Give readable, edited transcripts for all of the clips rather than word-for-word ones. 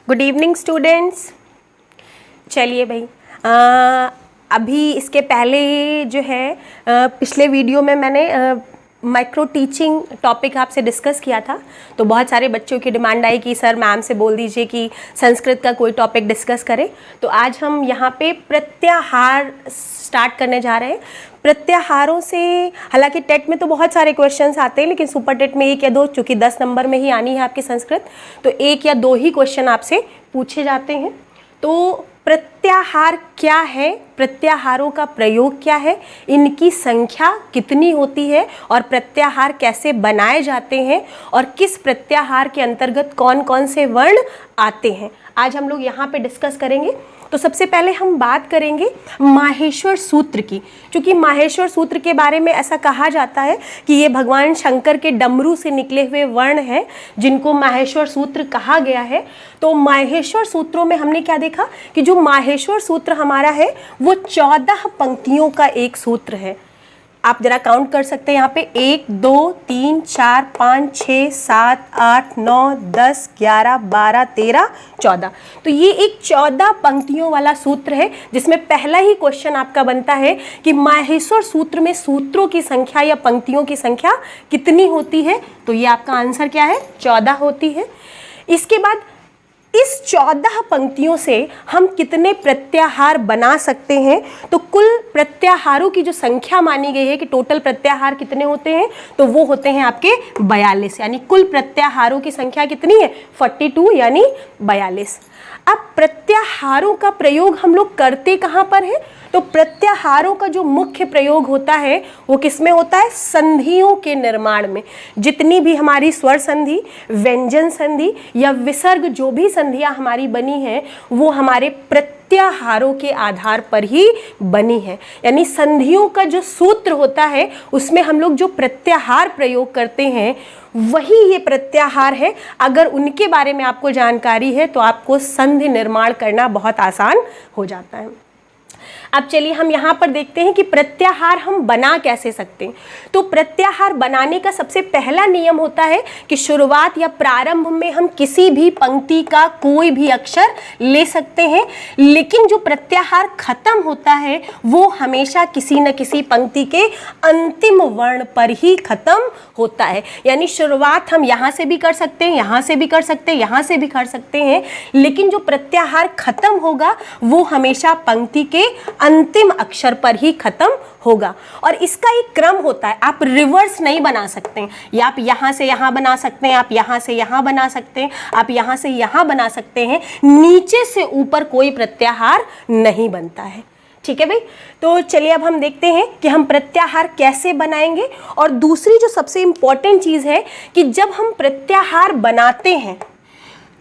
Good evening students. चलिए भाई, अभी इसके पहले जो है पिछले वीडियो में मैंने माइक्रो टीचिंग टॉपिक आपसे डिस्कस किया था। तो बहुत सारे बच्चों की डिमांड आई कि सर मैम से बोल दीजिए कि संस्कृत का कोई टॉपिक डिस्कस करें। तो आज हम यहाँ पे प्रत्याहार स्टार्ट करने जा रहे हैं। प्रत्याहारों से हालांकि टेट में तो बहुत सारे क्वेश्चंस आते हैं, लेकिन सुपर टेट में 1 या 2, चूँकि 10 नंबर में ही आनी है आपकी संस्कृत, तो 1 या 2 ही क्वेश्चन आपसे पूछे जाते हैं। तो प्रत्याहार क्या है, प्रत्याहारों का प्रयोग क्या है, इनकी संख्या कितनी होती है और प्रत्याहार कैसे बनाए जाते हैं और किस प्रत्याहार के अंतर्गत कौन कौन से वर्ण आते हैं, आज हम लोग यहाँ पे डिस्कस करेंगे। तो सबसे पहले हम बात करेंगे माहेश्वर सूत्र की। क्योंकि माहेश्वर सूत्र के बारे में ऐसा कहा जाता है कि ये भगवान शंकर के डमरू से निकले हुए वर्ण हैं जिनको माहेश्वर सूत्र कहा गया है। तो माहेश्वर सूत्रों में हमने क्या देखा कि जो माहेश्वर सूत्र हमारा है वो 14 पंक्तियों का एक सूत्र है। आप जरा काउंट कर सकते हैं यहाँ पे 1 2 3 4 5 6 7 8 9 10 11 12 13 14। तो ये एक 14 पंक्तियों वाला सूत्र है जिसमें पहला ही क्वेश्चन आपका बनता है कि माहेश्वर सूत्र में सूत्रों की संख्या या पंक्तियों की संख्या कितनी होती है। तो ये आपका आंसर क्या है, 14 होती है। इसके बाद इस 14 पंक्तियों से हम कितने प्रत्याहार बना सकते हैं। तो कुल प्रत्याहारों की जो संख्या मानी गई है कि टोटल प्रत्याहार कितने होते हैं, तो वो होते हैं आपके 42। यानी कुल प्रत्याहारों की संख्या कितनी है, 42 यानी 42। अब प्रत्याहारों का प्रयोग हम लोग करते कहाँ पर है, तो प्रत्याहारों का जो मुख्य प्रयोग होता है वो किसमें होता है, संधियों के निर्माण में। जितनी भी हमारी स्वर संधि, व्यंजन संधि या विसर्ग जो भी संधियां हमारी बनी हैं वो हमारे प्रत्याहारों के आधार पर ही बनी है। यानी संधियों का जो सूत्र होता है उसमें हम लोग जो प्रत्याहार प्रयोग करते हैं वही ये प्रत्याहार है। अगर उनके बारे में आपको जानकारी है तो आपको संधि निर्माण करना बहुत आसान हो जाता है। अब चलिए हम यहाँ पर देखते हैं कि प्रत्याहार हम बना कैसे सकते हैं। तो प्रत्याहार बनाने का सबसे पहला नियम होता है कि शुरुआत या प्रारंभ में हम किसी भी पंक्ति का कोई भी अक्षर ले सकते हैं, लेकिन जो प्रत्याहार खत्म होता है वो हमेशा किसी न किसी पंक्ति के अंतिम वर्ण पर ही खत्म होता है। यानी शुरुआत हम यहाँ से भी कर सकते हैं, यहाँ से भी कर सकते हैं, यहाँ से भी कर सकते हैं, लेकिन जो प्रत्याहार खत्म होगा वो हमेशा पंक्ति के अंतिम अक्षर पर ही खत्म होगा। और इसका एक क्रम होता है, आप रिवर्स नहीं बना सकते हैं। या आप यहाँ से यहाँ बना सकते हैं, आप यहाँ से यहाँ बना सकते हैं, आप यहाँ से यहाँ बना सकते हैं, नीचे से ऊपर कोई प्रत्याहार नहीं बनता है। ठीक है भाई। तो चलिए अब हम देखते हैं कि हम प्रत्याहार कैसे बनाएंगे। और दूसरी जो सबसे इंपॉर्टेंट चीज़ है कि जब हम प्रत्याहार बनाते हैं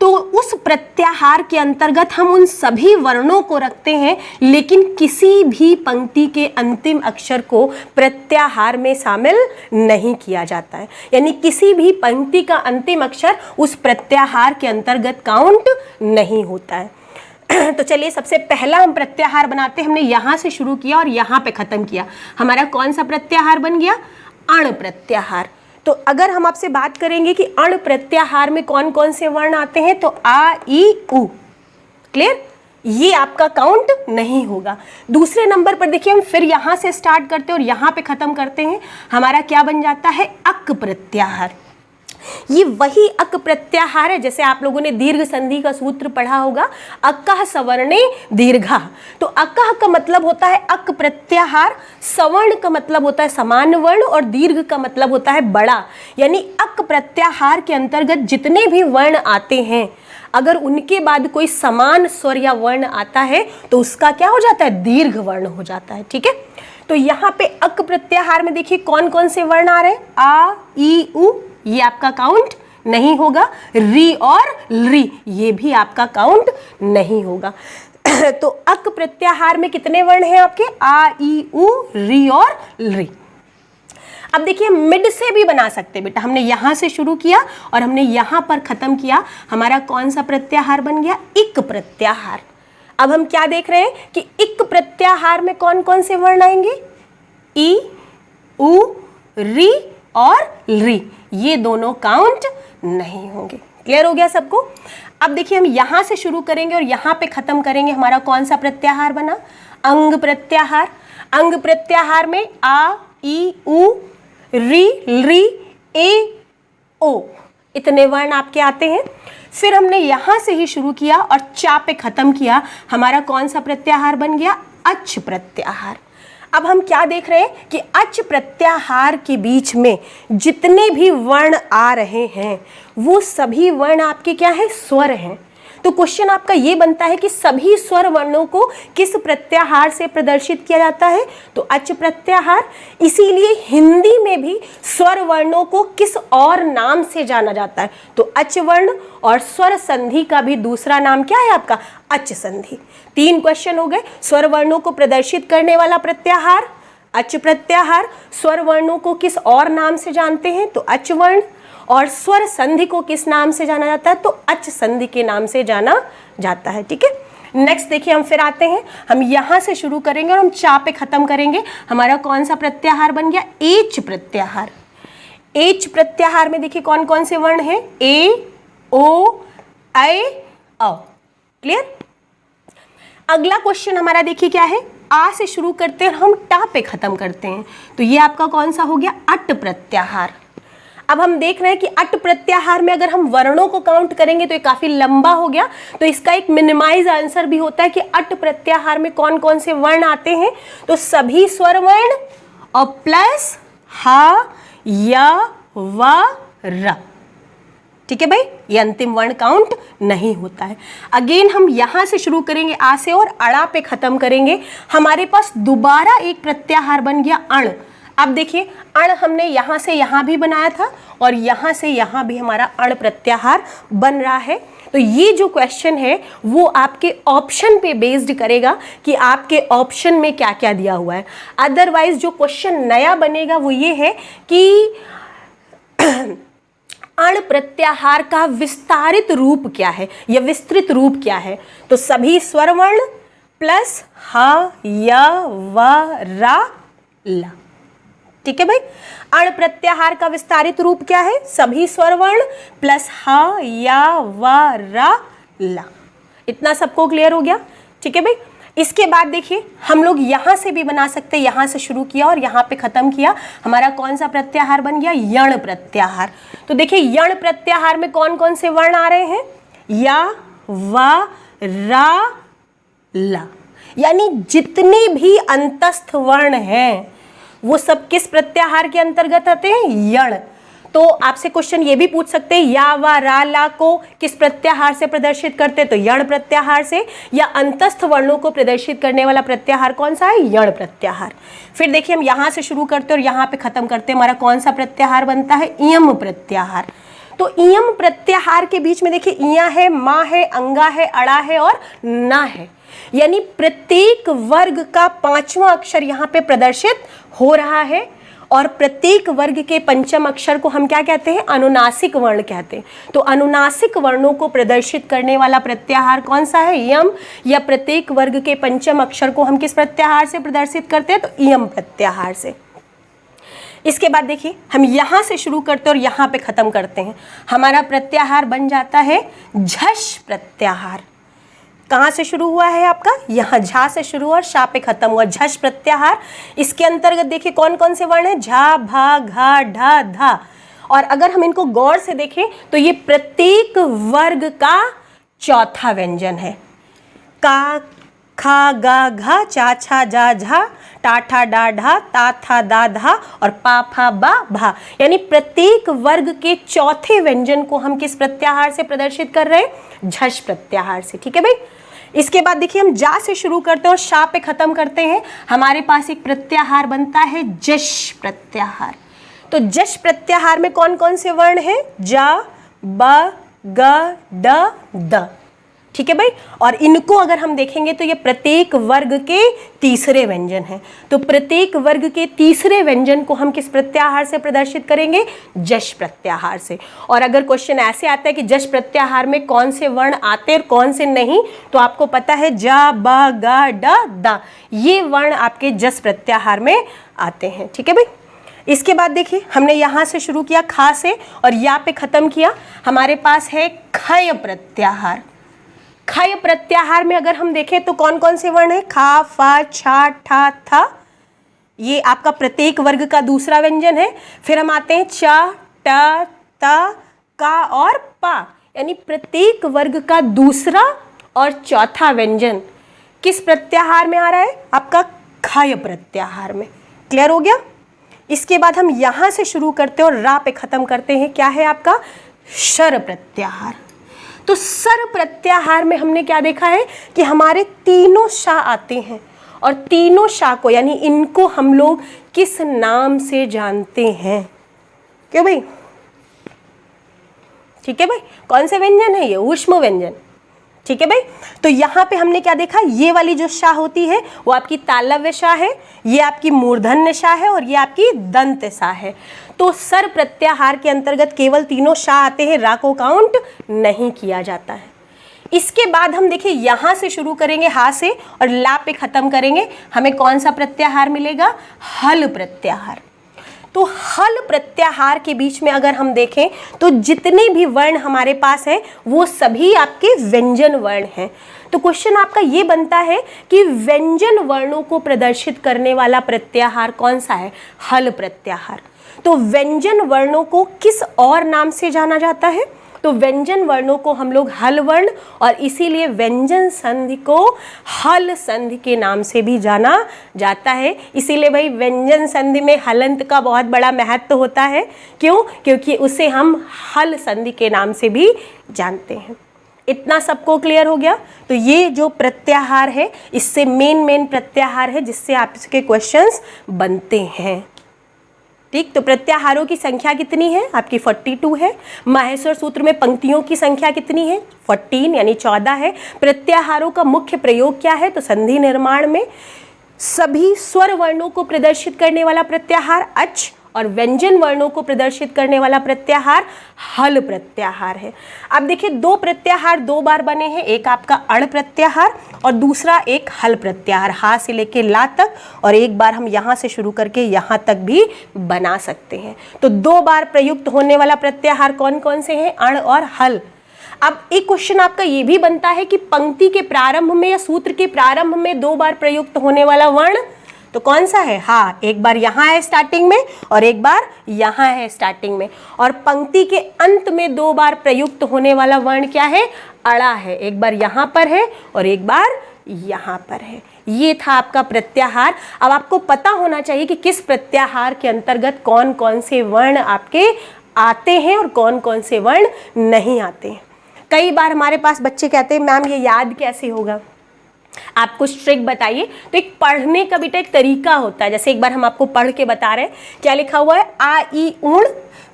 तो उस प्रत्याहार के अंतर्गत हम उन सभी वर्णों को रखते हैं, लेकिन किसी भी पंक्ति के अंतिम अक्षर को प्रत्याहार में शामिल नहीं किया जाता है। यानी किसी भी पंक्ति का अंतिम अक्षर उस प्रत्याहार के अंतर्गत काउंट नहीं होता है। तो चलिए सबसे पहला हम प्रत्याहार बनाते हैं। हमने यहाँ से शुरू किया और यहाँ पे ख़त्म किया। हमारा कौन सा प्रत्याहार बन गया, अण प्रत्याहार। तो अगर हम आपसे बात करेंगे कि अण प्रत्याहार में कौन कौन से वर्ण आते हैं, तो आ ई उ, क्लियर, ये आपका काउंट नहीं होगा। दूसरे नंबर पर देखिए हम फिर यहाँ से स्टार्ट करते हैं और यहाँ पे खत्म करते हैं। हमारा क्या बन जाता है, अक प्रत्याहार। ये वही अक प्रत्याहार है जैसे आप लोगों ने दीर्घ संधि का सूत्र पढ़ा होगा, अकः सवर्णे दीर्घा। तो अकः का मतलब होता है अक प्रत्याहार, सवर्ण का मतलब होता है समान वर्ण और दीर्घ का मतलब होता है बड़ा। यानी अक प्रत्याहार के अंतर्गत जितने भी वर्ण आते हैं अगर उनके बाद कोई समान स्वर या वर्ण आता है तो उसका क्या हो जाता है, दीर्घ वर्ण हो जाता है। ठीक है। तो यहाँ पे अक प्रत्याहार में देखिए कौन कौन से वर्ण आ रहे हैं, आ ई उ, ये आपका काउंट नहीं होगा। री और ली, ये भी आपका काउंट नहीं होगा। तो अक प्रत्याहार में कितने वर्ण हैं आपके, आ ई उ, री और ली। अब देखिए मिड से भी बना सकते हैं बेटा। हमने यहाँ से शुरू किया और हमने यहाँ पर खत्म किया। हमारा कौन सा प्रत्याहार बन गया, इक प्रत्याहार। अब हम क्या देख रहे हैं कि इक प्रत्याहार में कौन कौन से वर्ण आएंगे, ई उ, री और ली, ये दोनों काउंट नहीं होंगे। क्लियर हो गया सबको? अब देखिए हम यहाँ से शुरू करेंगे और यहाँ पे खत्म करेंगे। हमारा कौन सा प्रत्याहार बना? अंग प्रत्याहार। अंग प्रत्याहार में आ, ई, उ, री, री, ए, ओ इतने वर्ण आपके आते हैं। फिर हमने यहाँ से ही शुरू किया और चा पे खत्म किया। हमारा कौन सा प्रत्याहार बन गया? अच प्रत्याहार। अब हम क्या देख रहे हैं कि अच प्रत्याहार के बीच में जितने भी वर्ण आ रहे हैं वो सभी वर्ण आपके क्या है? स्वर हैं। तो क्वेश्चन आपका ये बनता है कि सभी स्वर वर्णों को किस प्रत्याहार से प्रदर्शित किया जाता है? तो अच प्रत्याहार। इसीलिए हिंदी में भी स्वर वर्णों को किस और नाम से जाना जाता है? तो अच वर्ण। और स्वर संधि का भी दूसरा नाम क्या है आपका? अच संधि। 3 क्वेश्चन हो गए। स्वर वर्णों को प्रदर्शित करने वाला प्रत्याहार अच प्रत्याहार। स्वर वर्णों को किस और नाम से जानते हैं? तो अच वर्ण। और स्वर संधि को किस नाम से जाना जाता है? तो अच संधि के नाम से जाना जाता है। ठीक है, नेक्स्ट देखिए हम फिर आते हैं। हम यहाँ से शुरू करेंगे और हम चा पे खत्म करेंगे। हमारा कौन सा प्रत्याहार बन गया? एच प्रत्याहार। एच प्रत्याहार में देखिए कौन कौन से वर्ण हैं? ए, ओ, ऐ, औ। क्लियर? अगला क्वेश्चन हमारा देखिए क्या है? आ से शुरू करते हैं और हम टा पे खत्म करते हैं। तो ये आपका कौन सा हो गया? अट प्रत्याहार। अब हम देख रहे हैं कि अट प्रत्याहार में अगर हम वर्णों को काउंट करेंगे तो ये काफी लंबा हो गया। तो इसका एक मिनिमाइज आंसर भी होता है कि अट प्रत्याहार में कौन कौन से वर्ण आते हैं? तो सभी स्वर वर्ण और प्लस हा, या, व, र। ठीक है भाई, ये अंतिम वर्ण काउंट नहीं होता है। अगेन हम यहां से शुरू करेंगे आ से और अड़ा पे खत्म करेंगे। हमारे पास दोबारा एक प्रत्याहार बन गया अण। अब देखिए अण हमने यहां से यहां भी बनाया था और यहां से यहां भी हमारा अण प्रत्याहार बन रहा है। तो ये जो क्वेश्चन है वो आपके ऑप्शन पे बेस्ड करेगा कि आपके ऑप्शन में क्या क्या दिया हुआ है। अदरवाइज जो क्वेश्चन नया बनेगा वो ये है कि अण प्रत्याहार का विस्तारित रूप क्या है या विस्तृत रूप क्या है? तो सभी स्वर वर्ण प्लस ह, य, व, रा, ला। ठीक है भाई, अण प्रत्याहार का विस्तारित रूप क्या है? सभी स्वर वर्ण प्लस ह, य, व, रा, ला। इतना सबको क्लियर हो गया? ठीक है भाई, इसके बाद देखिए हम लोग यहां से भी बना सकते हैं। यहां से शुरू किया और यहां पे खत्म किया। हमारा कौन सा प्रत्याहार बन गया? यण प्रत्याहार। तो देखिए यण प्रत्याहार में कौन कौन से वर्ण आ रहे हैं? या, व, रा, ला। यानी जितने भी अंतस्थ वर्ण हैं वो सब किस प्रत्याहार के अंतर्गत आते हैं? यण। तो आपसे क्वेश्चन ये भी पूछ सकते हैं या, वा, रा, ला को किस प्रत्याहार से प्रदर्शित करते हैं? तो यण प्रत्याहार से। या अंतस्थ वर्णों को प्रदर्शित करने वाला प्रत्याहार कौन सा है? यण प्रत्याहार। फिर देखिए हम यहां से शुरू करते हैं और यहां पे खत्म करते हैं। हमारा कौन सा प्रत्याहार बनता है? इयम प्रत्याहार। तो इयम प्रत्याहार के बीच में देखिए इया है, मा है, अंगा है, अड़ा है और ना है। यानी प्रत्येक वर्ग का 5वां अक्षर यहाँ पे प्रदर्शित हो रहा है और प्रत्येक वर्ग के 5म अक्षर को हम क्या कहते हैं? अनुनासिक वर्ण कहते हैं। तो अनुनासिक वर्णों को प्रदर्शित करने वाला प्रत्याहार कौन सा है? यम। या प्रत्येक वर्ग के 5म अक्षर को हम किस प्रत्याहार से प्रदर्शित करते हैं? तो इयम प्रत्याहार से। इसके बाद देखिए हम यहां से शुरू करते हैं और यहां पे खत्म करते हैं। हमारा प्रत्याहार बन जाता है झष प्रत्याहार। कहाँ से शुरू हुआ है आपका? यहाँ झा से शुरू और शा पे खत्म हुआ, झष प्रत्याहार। इसके अंतर्गत देखिए कौन कौन से वर्ण हैं? झा, भा, घा, ढा, धा। और अगर हम इनको गौर से देखें तो ये प्रत्येक वर्ग का चौथा व्यंजन है। का, खा, गा, घा, चा, छा, जा, झा, टा, ठा, डा, ढा, ता, था, दा, धा और पा, फा, बा, भा। यानी प्रत्येक वर्ग के चौथे व्यंजन को हम किस प्रत्याहार से प्रदर्शित कर रहे हैं? झष प्रत्याहार से। ठीक है भाई, इसके बाद देखिए हम जा से शुरू करते हैं और शा पे खत्म करते हैं। हमारे पास एक प्रत्याहार बनता है जश प्रत्याहार। तो जश प्रत्याहार में कौन कौन से वर्ण हैं? जा, ब, ग, ड, द। ठीक है भाई, और इनको अगर हम देखेंगे तो ये प्रत्येक वर्ग के तीसरे व्यंजन हैं। तो प्रत्येक वर्ग के तीसरे व्यंजन को हम किस प्रत्याहार से प्रदर्शित करेंगे? जश प्रत्याहार से। और अगर क्वेश्चन ऐसे आता है कि जश प्रत्याहार में कौन से वर्ण आते हैं और कौन से नहीं, तो आपको पता है जा, ब, ग, ड, द, ये वर्ण आपके जश प्रत्याहार में आते हैं। ठीक है भाई, इसके बाद देखिए हमने यहाँ से शुरू किया खा से और या पे ख़त्म किया। हमारे पास है खय प्रत्याहार। खय प्रत्याहार में अगर हम देखें तो कौन कौन से वर्ण है? खा, फा, छा, ठा, था। ये आपका प्रत्येक वर्ग का दूसरा व्यंजन है। फिर हम आते हैं च, ट, त, का और पा, यानी प्रत्येक वर्ग का दूसरा और चौथा व्यंजन किस प्रत्याहार में आ रहा है? आपका खय प्रत्याहार में। क्लियर हो गया? इसके बाद हम यहां से शुरू करते हैं और रा पे खत्म करते हैं। क्या है आपका? शर प्रत्याहार। तो सर प्रत्याहार में हमने क्या देखा है कि हमारे तीनों शा आते हैं और तीनों शा को यानी इनको हम लोग किस नाम से जानते हैं? क्यों भाई? ठीक है भाई, कौन से व्यंजन है ये? ऊष्म व्यंजन। ठीक है भाई, तो यहाँ पे हमने क्या देखा? ये वाली जो शा होती है वो आपकी तालव्य शा है, ये आपकी मूर्धन्य शा है और ये आपकी दंत शा है। तो सर प्रत्याहार के अंतर्गत केवल तीनों शा आते हैं, रा को काउंट नहीं किया जाता है। इसके बाद हम देखिए यहाँ से शुरू करेंगे हा से और ला पे खत्म करेंगे। हमें कौन सा प्रत्याहार मिलेगा? हल प्रत्याहार। तो हल प्रत्याहार के बीच में अगर हम देखें तो जितने भी वर्ण हमारे पास हैं वो सभी आपके व्यंजन वर्ण हैं। तो क्वेश्चन आपका ये बनता है कि व्यंजन वर्णों को प्रदर्शित करने वाला प्रत्याहार कौन सा है? हल प्रत्याहार। तो व्यंजन वर्णों को किस और नाम से जाना जाता है? तो व्यंजन वर्णों को हम लोग हल वर्ण और इसीलिए व्यंजन संधि को हल संधि के नाम से भी जाना जाता है। इसीलिए भाई व्यंजन संधि में हलंत का बहुत बड़ा महत्व होता है। क्यों? क्योंकि उसे हम हल संधि के नाम से भी जानते हैं। इतना सबको क्लियर हो गया? तो ये जो प्रत्याहार है इससे मेन प्रत्याहार है जिससे आपके क्वेश्चंस बनते हैं। ठीक, तो प्रत्याहारों की संख्या कितनी है? आपकी 42 है। माहेश्वर सूत्र में पंक्तियों की संख्या कितनी है? 14 यानी 14 है। प्रत्याहारों का मुख्य प्रयोग क्या है? तो संधि निर्माण में सभी स्वर वर्णों को प्रदर्शित करने वाला प्रत्याहार अच और व्यंजन वर्णों को प्रदर्शित करने वाला प्रत्याहार हल प्रत्याहार है। अब देखिए दो प्रत्याहार दो बार बने हैं, एक आपका अड़ प्रत्याहार और दूसरा एक हल प्रत्याहार, हा से लेके ला तक, और एक बार हम यहाँ से शुरू करके यहाँ तक भी बना सकते हैं। तो दो बार प्रयुक्त होने वाला प्रत्याहार कौन कौन से हैं? अड़ और हल। अब एक क्वेश्चन आपका ये भी बनता है कि पंक्ति के प्रारंभ में या सूत्र के प्रारंभ में दो बार प्रयुक्त होने वाला वर्ण तो कौन सा है? हाँ, एक बार यहाँ है स्टार्टिंग में और एक बार यहाँ है स्टार्टिंग में। और पंक्ति के अंत में दो बार प्रयुक्त होने वाला वर्ण क्या है? अड़ा है। एक बार यहाँ पर है और एक बार यहाँ पर है। ये था आपका प्रत्याहार। अब आपको पता होना चाहिए कि किस प्रत्याहार के अंतर्गत कौन कौन से वर्ण आपके आते हैं और कौन कौन से वर्ण नहीं आते हैं। कई बार हमारे पास बच्चे कहते हैं मैम ये याद कैसे होगा? आप कुछ ट्रिक बताइए। तो एक पढ़ने का बेटा एक तरीका होता है। जैसे एक बार हम आपको पढ़ के बता रहे हैं, क्या लिखा हुआ है? आ ई ऊण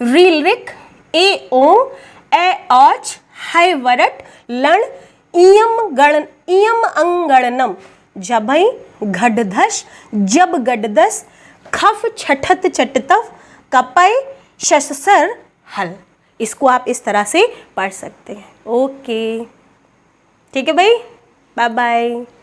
रील रिक ए ओ ए औच है वरट लण इयम अंगणनम जभई घडधस जब गडदस खफ छठत चटतव कपय शससर हल। इसको आप इस तरह से पढ़ सकते हैं। ओके, ठीक है भाई, बाय बाय।